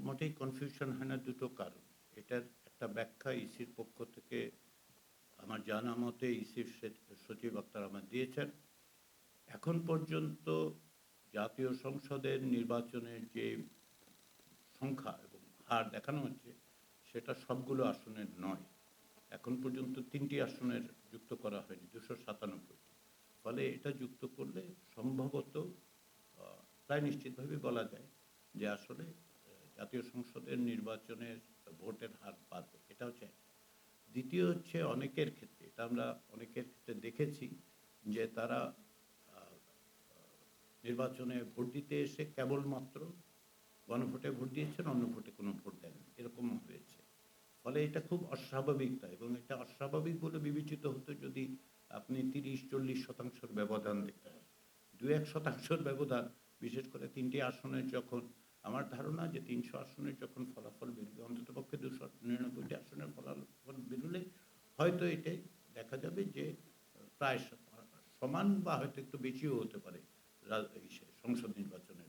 মোটেই কনফিউশন হয় না দুটো কারণ। এটার একটা ব্যাখ্যা ইসির পক্ষ থেকে আমার জানা মতে ইসির সচিব আক্তার আহমেদ দিয়েছেন। এখন পর্যন্ত জাতীয় সংসদের নির্বাচনের যে সংখ্যা এবং হার দেখানো হচ্ছে সেটা সবগুলো আসনের নয়। এখন পর্যন্ত ৩টি আসনের যুক্ত করা হয়নি, ২৯৭টি। ফলে এটা যুক্ত করলে সম্ভবত প্রায় নিশ্চিতভাবে বলা যায় যে আসলে জাতীয় সংসদের নির্বাচনের ভোটের হার বাড়বে। এটা হচ্ছে এক। দ্বিতীয় হচ্ছে অনেকের ক্ষেত্রে, এটা আমরা অনেকের ক্ষেত্রে দেখেছি যে তারা নির্বাচনে ভোট দিতে এসে কেবলমাত্র গণভোটে ভোট দিয়েছেন, অন্য ভোটে কোনো ভোট দেননি, এরকম হয়েছে। ফলে এটা খুব অস্বাভাবিকতা, এবং এটা অস্বাভাবিক বলে বিবেচিত হতো যদি আপনি ৩০-৪০% ব্যবধান দেখতেন। ২-১% ব্যবধান, বিশেষ করে ৩টি আসনের যখন, আমার ধারণা যে ৩০০ আসনের যখন ফলাফল বেরোবে, অন্ততপক্ষে ২৯৯টি আসনের ফলাফল বেরোলে হয়তো এটাই দেখা যাবে যে প্রায় সমান বা হয়তো একটু বেশিও হতে পারে সংসদ নির্বাচনে